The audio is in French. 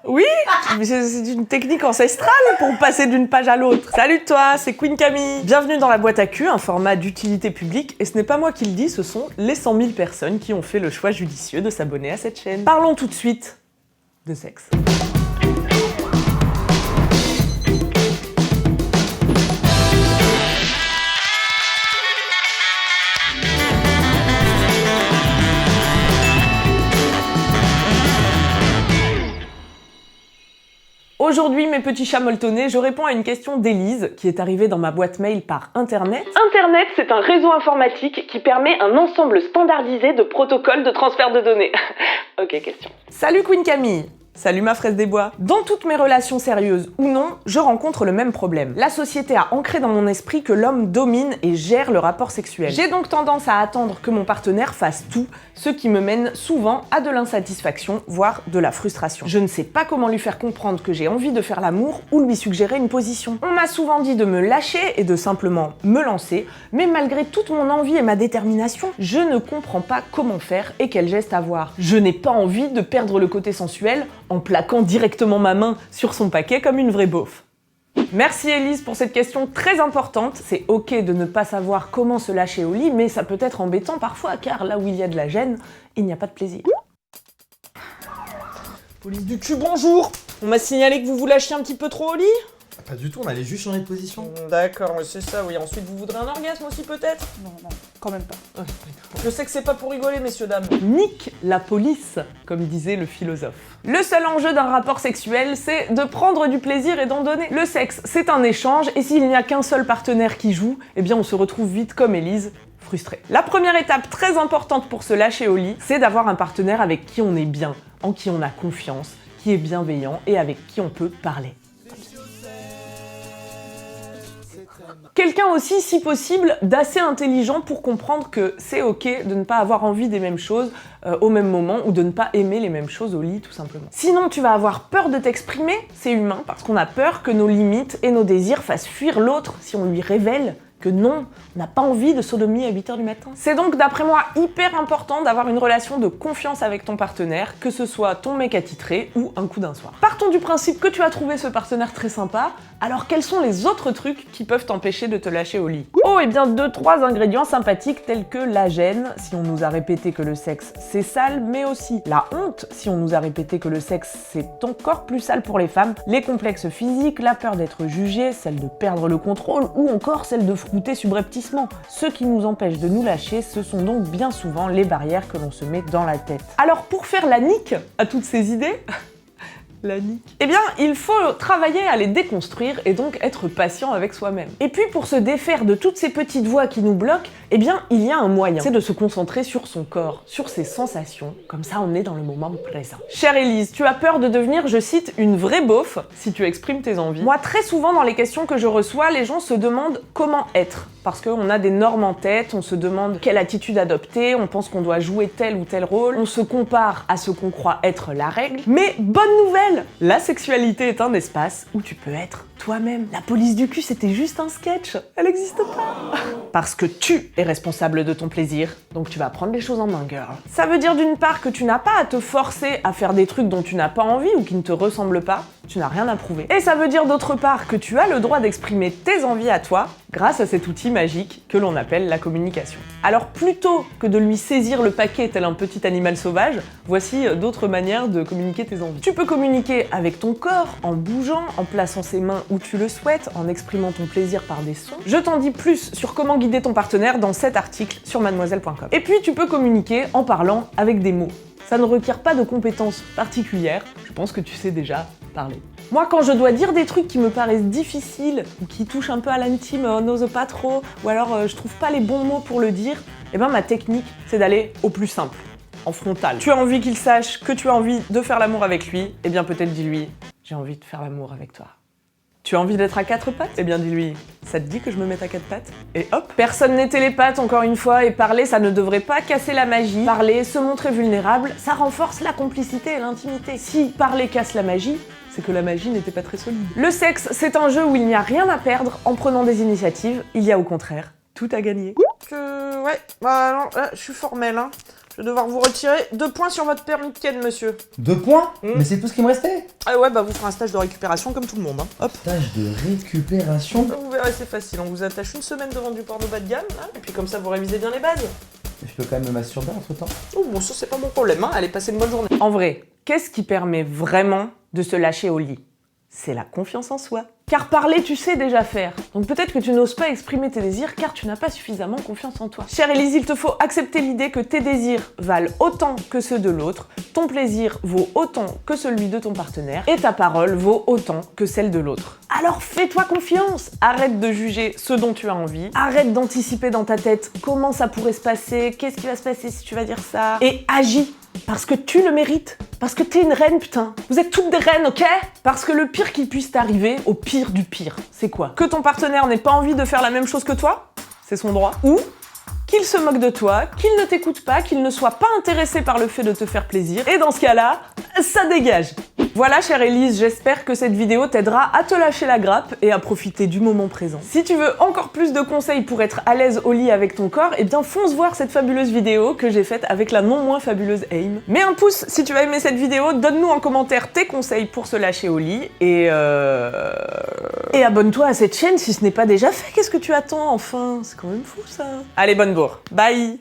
Oui, mais c'est une technique ancestrale pour passer d'une page à l'autre. Salut toi, c'est Queen Camille. Bienvenue dans la boîte à cul, un format d'utilité publique. Et ce n'est pas moi qui le dis, ce sont les 100 000 personnes qui ont fait le choix judicieux de s'abonner à cette chaîne. Parlons tout de suite de sexe. Aujourd'hui, mes petits chats molletonnés, je réponds à une question d'Élise qui est arrivée dans ma boîte mail par Internet. Internet, c'est un réseau informatique qui permet un ensemble standardisé de protocoles de transfert de données. Ok, question. Salut Queen Camille. Salut ma fraise des bois. Dans toutes mes relations sérieuses ou non, je rencontre le même problème. La société a ancré dans mon esprit que l'homme domine et gère le rapport sexuel. J'ai donc tendance à attendre que mon partenaire fasse tout, ce qui me mène souvent à de l'insatisfaction, voire de la frustration. Je ne sais pas comment lui faire comprendre que j'ai envie de faire l'amour ou lui suggérer une position. On m'a souvent dit de me lâcher et de simplement me lancer, mais malgré toute mon envie et ma détermination, je ne comprends pas comment faire et quel geste avoir. Je n'ai pas envie de perdre le côté sensuel en plaquant directement ma main sur son paquet comme une vraie beauf. Merci Élise pour cette question très importante. C'est ok de ne pas savoir comment se lâcher au lit, mais ça peut être embêtant parfois, car là où il y a de la gêne, il n'y a pas de plaisir. Police du cul, bonjour. On m'a signalé que vous vous lâchiez un petit peu trop au lit. Pas du tout, on allait juste changer de position. D'accord, c'est ça, oui. Ensuite, vous voudrez un orgasme aussi, peut-être? Non, quand même pas. Je sais que c'est pas pour rigoler, messieurs, dames. Nique la police, comme disait le philosophe. Le seul enjeu d'un rapport sexuel, c'est de prendre du plaisir et d'en donner. Le sexe, c'est un échange, et s'il n'y a qu'un seul partenaire qui joue, eh bien on se retrouve vite comme Élise, frustré. La première étape très importante pour se lâcher au lit, c'est d'avoir un partenaire avec qui on est bien, en qui on a confiance, qui est bienveillant et avec qui on peut parler. Quelqu'un aussi, si possible, d'assez intelligent pour comprendre que c'est ok de ne pas avoir envie des mêmes choses au même moment ou de ne pas aimer les mêmes choses au lit, tout simplement. Sinon, tu vas avoir peur de t'exprimer, c'est humain, parce qu'on a peur que nos limites et nos désirs fassent fuir l'autre si on lui révèle que non, on n'a pas envie de sodomie à 8h du matin. C'est donc, d'après moi, hyper important d'avoir une relation de confiance avec ton partenaire, que ce soit ton mec attitré ou un coup d'un soir. Partons du principe que tu as trouvé ce partenaire très sympa, alors quels sont les autres trucs qui peuvent t'empêcher de te lâcher au lit? Oh, et bien 2-3 ingrédients sympathiques tels que la gêne, si on nous a répété que le sexe c'est sale, mais aussi la honte, si on nous a répété que le sexe c'est encore plus sale pour les femmes, les complexes physiques, la peur d'être jugé, celle de perdre le contrôle ou encore celle de frouter subrepticement. Ce qui nous empêche de nous lâcher, ce sont donc bien souvent les barrières que l'on se met dans la tête. Alors pour faire la nique à toutes ces idées, la nique. Eh bien, il faut travailler à les déconstruire et donc être patient avec soi-même. Et puis, pour se défaire de toutes ces petites voix qui nous bloquent, eh bien, il y a un moyen. C'est de se concentrer sur son corps, sur ses sensations. Comme ça, on est dans le moment présent. Chère Élise, tu as peur de devenir, je cite, une vraie beauf si tu exprimes tes envies. Moi, très souvent, dans les questions que je reçois, les gens se demandent comment être. Parce qu'on a des normes en tête, on se demande quelle attitude adopter, on pense qu'on doit jouer tel ou tel rôle, on se compare à ce qu'on croit être la règle. Mais bonne nouvelle! La sexualité est un espace où tu peux être toi-même. La police du cul, c'était juste un sketch. Elle n'existe pas. Parce que tu es responsable de ton plaisir, donc tu vas prendre les choses en main, girl. Ça veut dire d'une part que tu n'as pas à te forcer à faire des trucs dont tu n'as pas envie ou qui ne te ressemblent pas. Tu n'as rien à prouver. Et ça veut dire d'autre part que tu as le droit d'exprimer tes envies à toi grâce à cet outil magique que l'on appelle la communication. Alors plutôt que de lui saisir le paquet tel un petit animal sauvage, voici d'autres manières de communiquer tes envies. Tu peux communiquer avec ton corps, en bougeant, en plaçant ses mains où tu le souhaites, en exprimant ton plaisir par des sons. Je t'en dis plus sur comment guider ton partenaire dans cet article sur mademoiselle.com. Et puis tu peux communiquer en parlant avec des mots. Ça ne requiert pas de compétences particulières, je pense que tu sais déjà parler. Moi, quand je dois dire des trucs qui me paraissent difficiles, ou qui touchent un peu à l'intime, on n'ose pas trop, ou alors je trouve pas les bons mots pour le dire, eh ben ma technique, c'est d'aller au plus simple, en frontal. Tu as envie qu'il sache que tu as envie de faire l'amour avec lui, eh bien peut-être dis-lui, j'ai envie de faire l'amour avec toi. Tu as envie d'être à 4 pattes? Eh bien dis-lui, ça te dit que je me mette à 4 pattes? Et hop! Personne n'est télépathe encore une fois, et parler ça ne devrait pas casser la magie. Parler, se montrer vulnérable, ça renforce la complicité et l'intimité. Si parler casse la magie, c'est que la magie n'était pas très solide. Le sexe, c'est un jeu où il n'y a rien à perdre en prenant des initiatives, il y a au contraire tout à gagner. Ouais, bah non, là, je suis formelle, hein. Je vais devoir vous retirer 2 points sur votre permis de ken, monsieur. 2 points Mm. Mais c'est tout ce qui me restait. Ah ouais, bah vous ferez un stage de récupération comme tout le monde, hein. Hop. Stage de récupération. Vous verrez, c'est facile. On vous attache une semaine devant du porno bas de gamme, là, et puis comme ça, vous révisez bien les bases. Je peux quand même me masturber entre temps. Oh, bon, ça, c'est pas mon problème, hein. Allez, passez une bonne journée. En vrai, qu'est-ce qui permet vraiment de se lâcher au lit? C'est la confiance en soi. Car parler, tu sais déjà faire. Donc peut-être que tu n'oses pas exprimer tes désirs car tu n'as pas suffisamment confiance en toi. Chère Élise, il te faut accepter l'idée que tes désirs valent autant que ceux de l'autre, ton plaisir vaut autant que celui de ton partenaire, et ta parole vaut autant que celle de l'autre. Alors fais-toi confiance. Arrête de juger ce dont tu as envie. Arrête d'anticiper dans ta tête comment ça pourrait se passer, qu'est-ce qui va se passer si tu vas dire ça. Et agis. Parce que tu le mérites. Parce que t'es une reine, putain. Vous êtes toutes des reines, ok? Parce que le pire qui puisse t'arriver, au pire du pire, c'est quoi? Que ton partenaire n'ait pas envie de faire la même chose que toi, c'est son droit. Ou qu'il se moque de toi, qu'il ne t'écoute pas, qu'il ne soit pas intéressé par le fait de te faire plaisir. Et dans ce cas-là, ça dégage. Voilà, chère Élise, j'espère que cette vidéo t'aidera à te lâcher la grappe et à profiter du moment présent. Si tu veux encore plus de conseils pour être à l'aise au lit avec ton corps, eh bien fonce voir cette fabuleuse vidéo que j'ai faite avec la non moins fabuleuse Aim. Mets un pouce si tu as aimé cette vidéo, donne-nous en commentaire tes conseils pour se lâcher au lit et abonne-toi à cette chaîne si ce n'est pas déjà fait. Qu'est-ce que tu attends enfin? C'est quand même fou ça. Allez, bonne bourre. Bye.